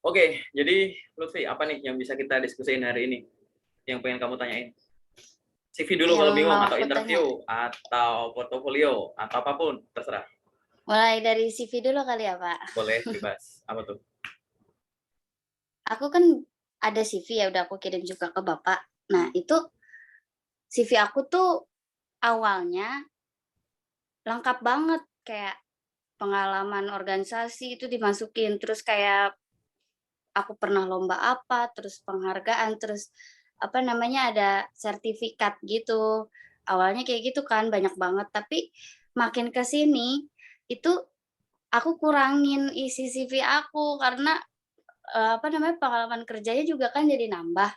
Oke, jadi Lutfi, apa nih yang bisa kita diskusiin hari ini? Yang pengen kamu tanyain? CV dulu Yang kalau bingung, mau atau aku tanya, interview, atau portofolio, atau apapun, terserah. mulai dari CV dulu kali ya, Pak? Boleh, bebas. Apa tuh? Aku kan ada CV ya, udah aku kirim juga ke Bapak. Nah, itu CV aku tuh awalnya lengkap banget, kayak pengalaman organisasi itu dimasukin, terus kayak aku pernah lomba apa, terus penghargaan, terus apa namanya, ada sertifikat gitu. Awalnya kayak gitu kan, banyak banget, tapi makin ke sini, itu aku kurangin isi CV aku karena, apa namanya, pengalaman kerjanya juga kan jadi nambah.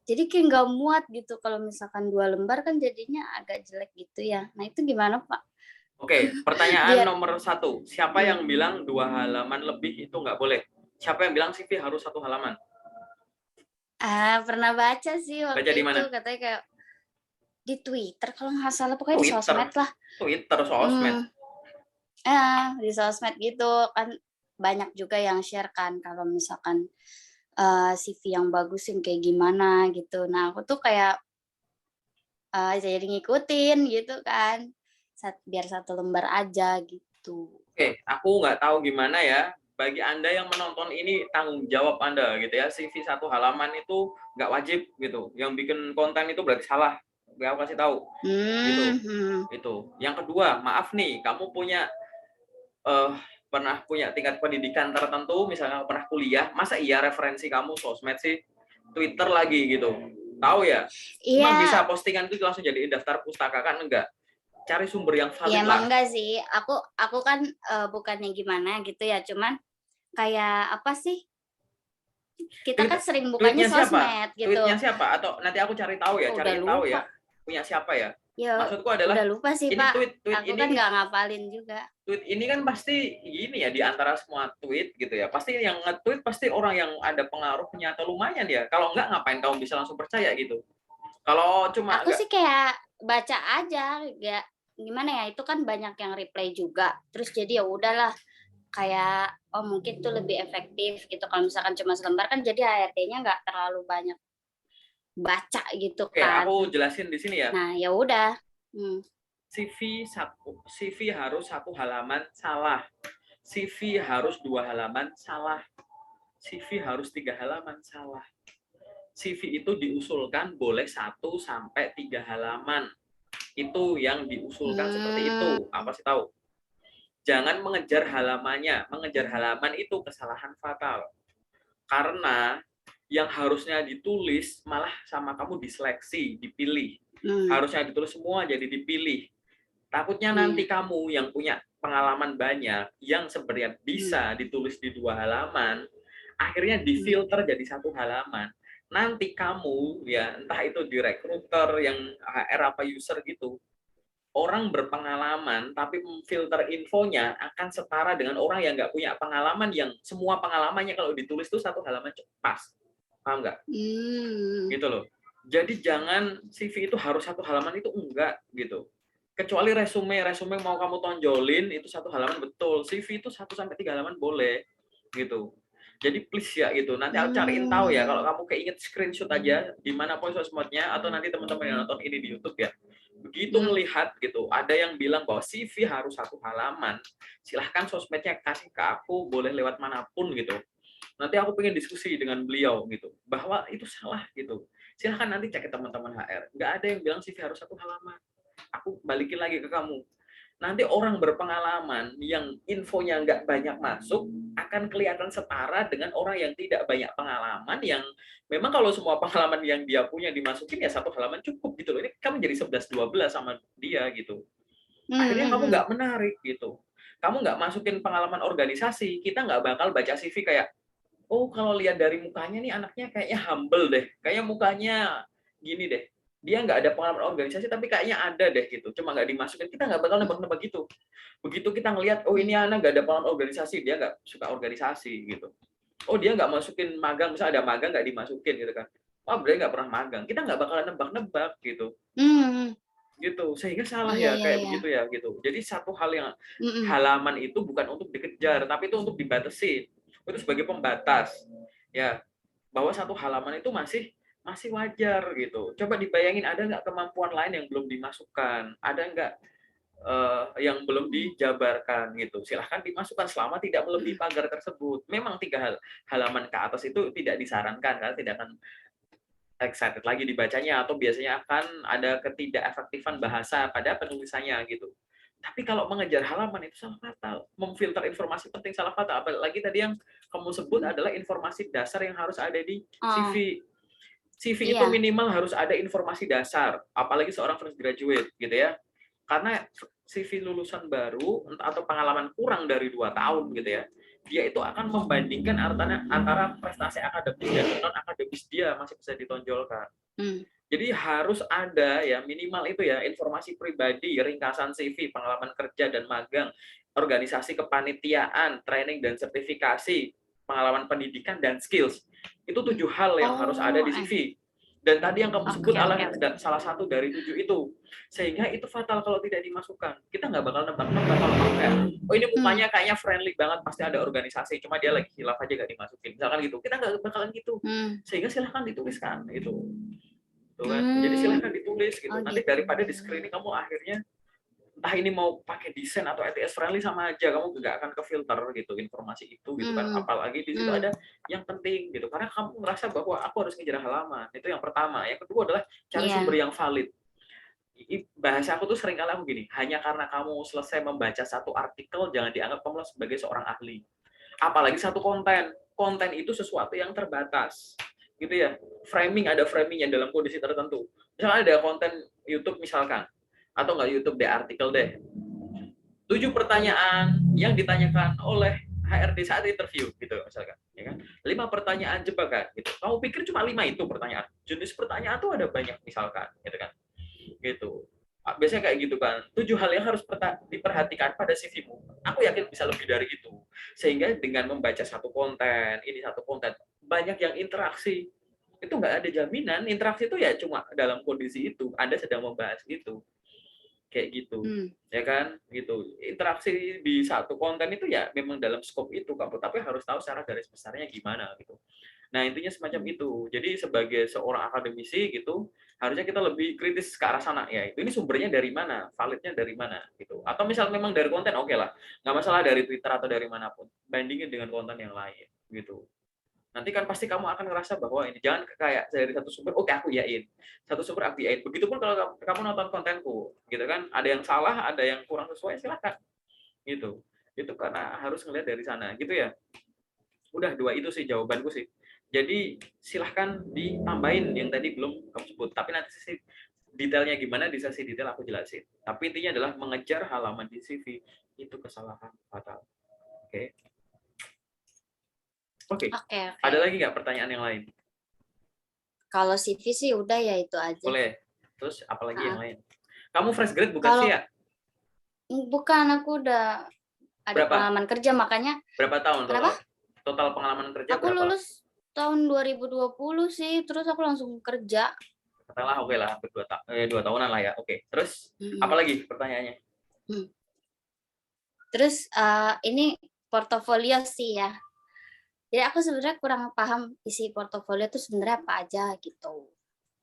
Jadi kayak nggak muat gitu kalau misalkan 2 lembar kan jadinya agak jelek gitu ya. Nah itu gimana, Pak? Oke, pertanyaan Biar nomor satu. Siapa mhm, yang bilang 2 halaman lebih itu nggak boleh? Siapa yang bilang CV harus 1 halaman? pernah baca sih Baca waktu di itu mana? katanya kayak di Twitter kalau nggak salah, pokoknya di Twitter. sosmed lah. Twitter, sosmed. Mmm, di sosmed gitu kan banyak juga yang share kan kalau misalkan, CV yang bagus yang kayak gimana gitu. Nah aku tuh kayak, jadi ngikutin gitu kan, biar 1 lembar aja gitu. Oke, aku nggak tahu gimana ya. Bagi Anda yang menonton ini, tanggung jawab Anda gitu ya. CV 1 halaman itu nggak wajib gitu. Yang bikin konten itu berarti salah. Nggak aku kasih tahu gitu. Mhm. Itu. Yang kedua, maaf nih, kamu punya eh, pernah punya tingkat pendidikan tertentu, misalnya pernah kuliah, masa iya referensi kamu sosmed sih? Twitter lagi gitu. Tahu ya? Emang bisa Iya, postingan itu langsung jadi daftar pustaka kan enggak? Cari sumber yang ya valid emang lah. enggak sih. Aku kan, bukannya gimana gitu ya, cuman kayak apa sih, kita Tweet kan sering bukanya tweetnya siapa? sosmed gitu. Tweetnya siapa? Atau nanti aku cari tahu ya, Oh, udah cariin tahu lupa. ya. Punya siapa ya? Ya, Maksudku udah adalah lupa sih, ini Pak. tweet Aku kan ini nggak ngapalin juga. tweet ini kan pasti gini ya, di antara semua tweet gitu ya. Pasti yang nge-tweet pasti orang yang ada pengaruhnya atau lumayan ya. Kalau enggak ngapain kamu bisa langsung percaya gitu. Kalau cuma Aku enggak sih kayak baca aja, ya gimana ya, itu kan banyak yang reply juga. Terus jadi ya udahlah, kayak, oh mungkin tuh lebih efektif gitu kalau misalkan cuma selembar kan jadi HRD-nya nggak terlalu banyak baca gitu oke, kan. aku jelasin di sini ya. Nah, ya udah, mmm, CV harus 1 halaman salah. CV harus 2 halaman salah. CV harus 3 halaman salah. CV itu diusulkan boleh 1 sampai 3 halaman. Itu yang diusulkan seperti mmm, itu. Apa sih tahu? Jangan mengejar halamannya. Mengejar halaman itu kesalahan fatal. Karena yang harusnya ditulis malah sama kamu diseleksi, dipilih. mmm, Harusnya ditulis semua jadi dipilih. Takutnya nanti iya, kamu yang punya pengalaman banyak, yang sebenarnya mmm, bisa ditulis di 2 halaman, akhirnya mmm, difilter jadi 1 halaman. Nanti kamu ya entah itu di recruiter yang HR apa user gitu, orang berpengalaman tapi filter infonya akan setara dengan orang yang nggak punya pengalaman yang semua pengalamannya kalau ditulis tuh 1 halaman pas. Paham nggak? mmm, Gitu loh. Jadi jangan CV itu harus 1 halaman itu enggak gitu. Kecuali resume mau kamu tonjolin itu 1 halaman betul. CV itu 1 sampai 3 halaman boleh gitu. Jadi please ya gitu. Nanti aku cariin tahu ya kalau mmm, kamu keinget screenshot aja di mana pun sosmednya atau nanti teman-teman yang nonton ini di YouTube ya. Begitu mhm, melihat gitu, ada yang bilang bahwa CV harus 1 halaman. Silahkan sosmednya kasih ke aku, boleh lewat manapun gitu. Nanti aku pengen diskusi dengan beliau gitu bahwa itu salah gitu. Silahkan nanti cek ke teman-teman HR, nggak ada yang bilang CV harus 1 halaman. Aku balikin lagi ke kamu, nanti orang berpengalaman yang infonya nggak banyak masuk akan kelihatan setara dengan orang yang tidak banyak pengalaman, yang memang kalau semua pengalaman yang dia punya dimasukin ya 1 halaman cukup gitu loh. Ini kamu jadi 11-12 sama dia gitu, mmm, akhirnya kamu mhm, nggak menarik gitu. Kamu nggak masukin pengalaman organisasi, kita nggak bakal baca CV kayak, oh, kalau lihat dari mukanya nih anaknya kayaknya humble deh, kayaknya mukanya gini deh. Dia nggak ada pengalaman organisasi tapi kayaknya ada deh gitu, cuma nggak dimasukin. Kita nggak bakal nebak-nebak gitu. Begitu kita ngelihat, oh ini mmm, anak nggak ada pengalaman organisasi, dia nggak suka organisasi gitu. Oh dia nggak masukin magang, misalnya ada magang nggak dimasukin gitu kan. Wah dia nggak pernah magang. Kita nggak bakalan nebak-nebak gitu. mmm, Gitu, sehingga salah iya ya iya kayak iya, begitu ya gitu. Jadi satu hal yang mhm, halaman itu bukan untuk dikejar, tapi itu untuk dibatasi. Itu sebagai pembatas. ya, bahwa satu halaman itu masih masih wajar gitu. Coba dibayangin ada nggak kemampuan lain yang belum dimasukkan, ada nggak yang belum dijabarkan gitu. Silahkan dimasukkan selama tidak melebihi pagar tersebut. Memang 3 halaman ke atas itu tidak disarankan karena tidak akan excited lagi dibacanya atau biasanya akan ada ketidakefektifan bahasa pada penulisannya gitu. Tapi kalau mengejar halaman itu salah fatal. Memfilter informasi penting salah fatal. Apalagi tadi yang kamu sebut adalah informasi dasar yang harus ada di CV. Oh, CV itu iya. minimal harus ada informasi dasar, apalagi seorang fresh graduate gitu ya. Karena CV lulusan baru atau pengalaman kurang dari 2 tahun gitu ya, dia itu akan membandingkan antara prestasi akademis dan non akademis dia masih bisa ditonjolkan. Hmm. Jadi harus ada ya minimal itu ya informasi pribadi, ringkasan CV, pengalaman kerja dan magang, organisasi kepanitiaan, training dan sertifikasi, pengalaman pendidikan dan skills. Itu 7 hal yang harus ada Oh, di CV. Dan tadi yang kamu sebut oke, adalah oke. salah satu dari 7 itu. Sehingga itu fatal kalau tidak dimasukkan. Kita nggak bakal nebak-nebak kalau kamu kayak, oh ini mukanya kayaknya friendly banget, pasti ada organisasi, cuma dia lagi hilaf aja nggak dimasukin. Misalkan gitu. Kita nggak bakalan gitu. Sehingga silahkan dituliskan itu. Tuh kan. Jadi silahkan ditulis gitu. Oh Nanti gitu. daripada di screening kamu akhirnya entah ini mau pakai desain atau ETS friendly sama aja, kamu nggak akan kefilter gitu informasi itu gitu kan. Apalagi di situ ada yang penting gitu. Karena kamu ngerasa bahwa aku harus ngejar halaman. Itu yang pertama. Yang kedua adalah cari Iya. sumber yang valid. Bahasa aku tuh sering kali aku gini, hanya karena kamu selesai membaca satu artikel jangan dianggap kamu sebagai seorang ahli. Apalagi satu konten. Konten itu sesuatu yang terbatas. Gitu ya. Ada framingnya dalam kondisi tertentu. Misalnya ada konten YouTube misalkan, atau nggak YouTube deh, artikel deh. 7 pertanyaan yang ditanyakan oleh HRD saat interview gitu misalkan, ya kan? 5 pertanyaan jebakan gitu. Kamu pikir cuma 5 itu pertanyaan? Jenis pertanyaan tuh ada banyak misalkan, gitu kan? Gitu. Biasanya kayak gitu kan. 7 hal yang harus diperhatikan pada CV-mu. Aku yakin bisa lebih dari itu. Sehingga dengan membaca satu konten, banyak yang interaksi. Itu nggak ada jaminan. Interaksi itu ya cuma dalam kondisi itu. Anda sedang membahas itu. Kayak gitu. Ya kan? Gitu. Interaksi di satu konten itu ya memang dalam skop itu kamu, tapi harus tahu secara garis besarnya gimana gitu. Nah, intinya semacam itu. Jadi sebagai seorang akademisi gitu, harusnya kita lebih kritis ke arah sana ya. Ini sumbernya dari mana? Validnya dari mana gitu. Atau misal memang dari konten, oke lah. Nggak masalah dari Twitter atau dari manapun. Bandingin dengan konten yang lain gitu. Nanti kan pasti kamu akan ngerasa bahwa ini jangan kayak dari satu sumber, oke aku iyain. Satu sumber aku iyain. Begitupun kalau kamu nonton kontenku, gitu kan. Ada yang salah, ada yang kurang sesuai, silakan. Gitu. Itu karena harus ngelihat dari sana, gitu ya. Udah 2 itu sih jawabanku sih. Jadi silahkan ditambahin yang tadi belum kamu sebut. Tapi nanti sih detailnya gimana di sesi detail aku jelasin. Tapi intinya adalah mengejar halaman di CV itu kesalahan fatal. Oke. Oke. Oke, Ada oke. lagi nggak pertanyaan yang lain? Kalau CV sih udah ya itu aja. Boleh. Terus apalagi yang Heeh. lain? Kamu fresh grade bukan sih Kalau ya? bukan, aku udah ada Berapa? pengalaman kerja makanya. Berapa tahun Kenapa? total? Total pengalaman kerja Aku berapa? lulus tahun 2020 sih, terus aku langsung kerja. Katakanlah oke lah, hampir 2 tahunan lah ya. Oke. Terus Mhm. apalagi pertanyaannya? Hmm. Terus ini portofolio sih ya. Jadi aku sebenarnya kurang paham isi portofolio itu sebenarnya apa aja gitu.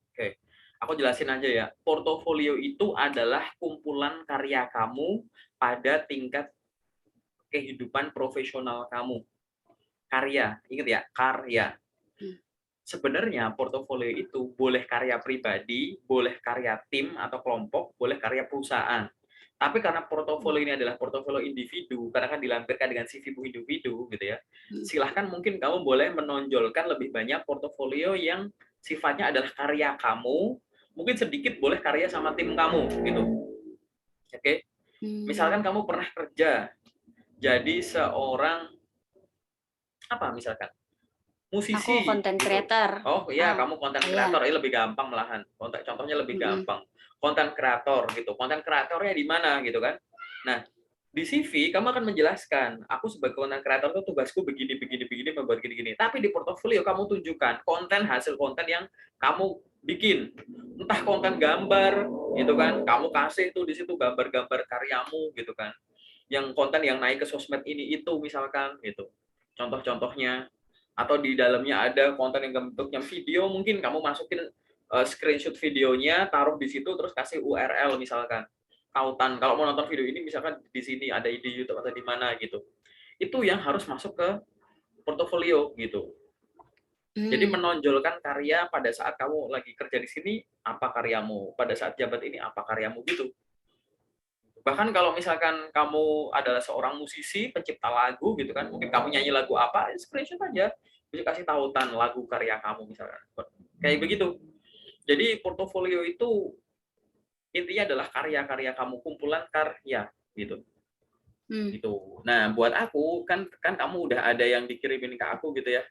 Oke, aku jelasin aja ya. Portofolio itu adalah kumpulan karya kamu pada tingkat kehidupan profesional kamu. Karya, ingat ya, karya. Hmm. Sebenarnya portofolio itu boleh karya pribadi, boleh karya tim atau kelompok, boleh karya perusahaan. Tapi karena portofolio ini adalah portofolio individu, karena kan dilampirkan dengan CV individu gitu ya. Hmm. Silahkan mungkin kamu boleh menonjolkan lebih banyak portofolio yang sifatnya adalah karya kamu, mungkin sedikit boleh karya sama tim kamu gitu. Oke. Hmm. Misalkan kamu pernah kerja jadi seorang apa misalkan? Aku Musisi content gitu. creator. Oh iya, Ah, kamu konten iya. kreator, ini lebih gampang malahan. Contohnya lebih Mm-mm. gampang. Konten kreator gitu. Konten kreatornya di mana gitu kan? Nah, di CV kamu akan menjelaskan, aku sebagai konten kreator itu tugasku begini begini begini membuat gini gini. Tapi di portofolio kamu tunjukkan konten hasil konten yang kamu bikin. Entah konten gambar gitu kan. Kamu kasih tuh di situ gambar-gambar karyamu gitu kan. Yang konten yang naik ke sosmed ini itu misalkan gitu. Contoh-contohnya atau di dalamnya ada konten yang bentuknya video, mungkin kamu masukin screenshot videonya, taruh di situ, terus kasih URL misalkan tautan. Kalau mau nonton video ini misalkan di sini ada di YouTube atau di mana gitu. Itu yang harus masuk ke portofolio gitu. Jadi menonjolkan karya pada saat kamu lagi kerja di sini, apa karyamu, pada saat jabat ini apa karyamu gitu. Bahkan kalau misalkan kamu adalah seorang musisi, pencipta lagu gitu kan, mungkin kamu nyanyi lagu apa, screenshot aja, bisa kasih tautan lagu karya kamu misalkan. Kayak begitu. Jadi portofolio itu intinya adalah karya-karya kamu, kumpulan karya gitu. Gitu. Nah, buat aku kan kamu udah ada yang dikirimin ke aku gitu ya.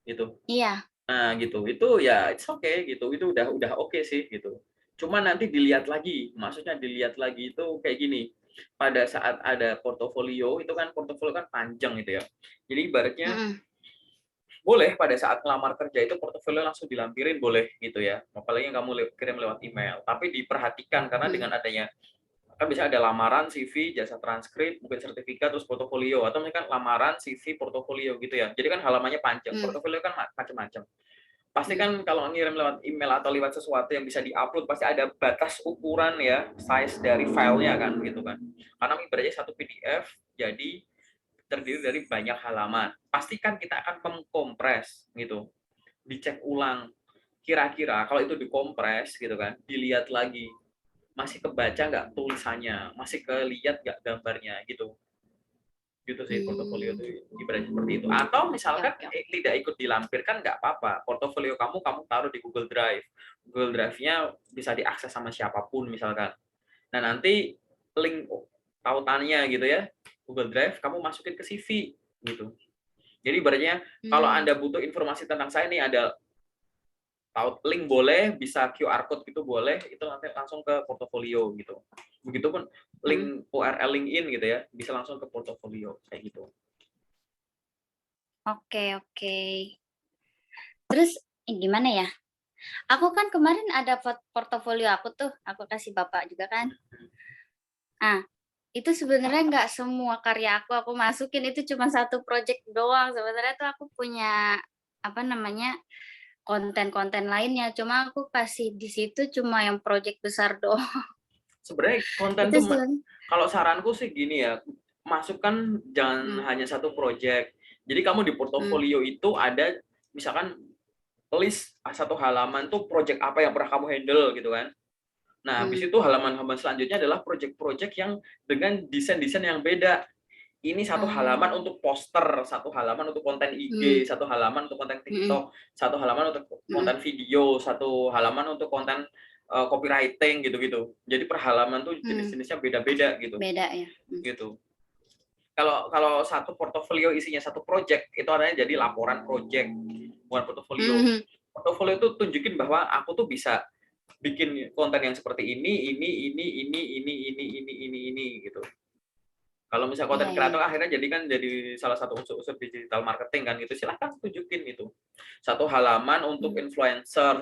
Gitu. Iya. Nah, gitu. Itu ya it's okay gitu. Itu udah oke sih gitu. Cuma nanti dilihat lagi. Maksudnya dilihat lagi itu kayak gini. Pada saat ada portofolio, itu kan portofolio kan panjang gitu ya. Jadi ibaratnya boleh pada saat ngelamar kerja itu portofolio langsung dilampirin boleh gitu ya. Apalagi yang kamu kirim lewat email. Tapi diperhatikan karena dengan adanya kan bisa ada lamaran, CV, jasa transkrip, mungkin sertifikat, terus portofolio, atau misalkan lamaran, CV, portofolio gitu ya. Jadi kan halamannya panjang, portofolio kan macam-macam. Pasti kan kalau ngirim lewat email atau lewat sesuatu yang bisa diupload, pasti ada batas ukuran ya, size dari filenya kan, gitu kan. Karena ibaratnya satu PDF, jadi terdiri dari banyak halaman. Pastikan kita akan mengkompres gitu, dicek ulang. Kira-kira kalau itu dikompres gitu kan, dilihat lagi masih kebaca nggak tulisannya, masih kelihat nggak gambarnya gitu. Gitu sih portofolio itu ibaratnya seperti itu. Atau misalkan tidak ikut dilampirkan nggak apa-apa. Portofolio kamu taruh di Google Drive. Google Drive-nya bisa diakses sama siapapun misalkan. Nah, nanti link tautannya gitu ya. Google Drive kamu masukin ke CV gitu. Jadi ibaratnya kalau Anda butuh informasi tentang saya nih ada link boleh, bisa QR code gitu boleh, itu nanti langsung ke portofolio gitu. Begitupun link URL LinkedIn gitu ya, bisa langsung ke portofolio kayak gitu. Oke, oke. Terus gimana ya? Aku kan kemarin ada portofolio aku tuh, aku kasih Bapak juga kan. Ah, itu sebenarnya nggak semua karya aku masukin, itu cuma satu project doang. Sebenarnya tuh aku punya, apa namanya, konten-konten lainnya, cuma aku kasih di situ cuma yang project besar doang. Sebenarnya konten Itu tuh sebenarnya kalau saranku sih gini ya, masukkan jangan hanya satu project. Jadi kamu di portofolio itu ada misalkan list satu halaman tuh project apa yang pernah kamu handle gitu kan. Nah, habis itu halaman-halaman selanjutnya adalah project-project yang dengan desain-desain yang beda. Ini satu halaman untuk poster, satu halaman untuk konten IG, satu halaman untuk konten TikTok, satu halaman untuk konten video, satu halaman untuk konten copywriting gitu-gitu. Jadi per halaman tuh jenis-jenisnya beda-beda gitu. beda ya? Gitu. Kalau satu portofolio isinya satu project, itu artinya jadi laporan project, bukan portofolio. Portofolio itu tunjukin bahwa aku tuh bisa bikin konten yang seperti ini gitu. Kalau misal konten kreator akhirnya jadi salah satu unsur-unsur digital marketing kan gitu, silahkan tunjukin itu. Satu halaman untuk influencer,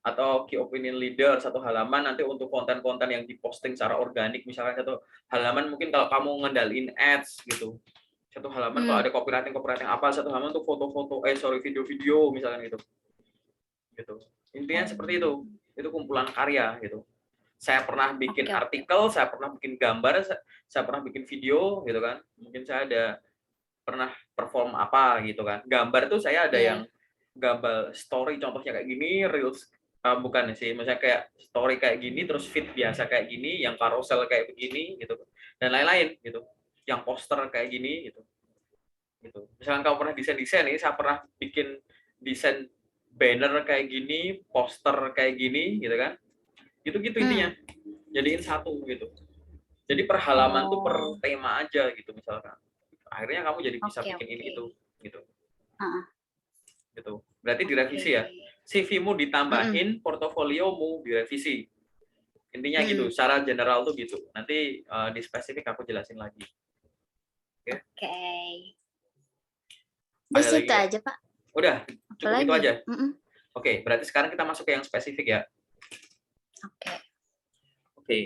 atau key opinion leader, satu halaman nanti untuk konten-konten yang diposting secara organik, misalkan satu halaman mungkin kalau kamu ngendalin ads gitu. Satu halaman kalau ada copywriting apa, satu halaman untuk foto-foto, video-video misalkan gitu. Gitu. Intinya seperti itu. Itu kumpulan karya gitu. Saya pernah bikin artikel, saya pernah bikin gambar, saya pernah bikin video gitu kan. Mungkin saya ada pernah perform apa gitu kan. Gambar tuh saya ada yang gambar story contohnya kayak gini, reels bukan sih, misalnya kayak story kayak gini, terus feed biasa kayak gini, yang carousel kayak begini gitu, dan lain-lain gitu. Yang poster kayak gini gitu. Gitu. Misalkan kamu pernah desain ini, saya pernah bikin desain banner kayak gini, poster kayak gini gitu kan. Gitu-gitu intinya. Jadiin satu gitu. Jadi per halaman tuh per tema aja gitu misalkan. Akhirnya kamu jadi bisa bikin ini itu gitu. Gitu. Berarti direvisi ya. CV-mu ditambahin, portofoliomu direvisi. Intinya gitu, secara general tuh gitu. Nanti di spesifik aku jelasin lagi. Oke. Di situ aja, Pak. Udah, cukup itu aja. Oke, berarti sekarang kita masuk ke yang spesifik ya. Oke. Oke.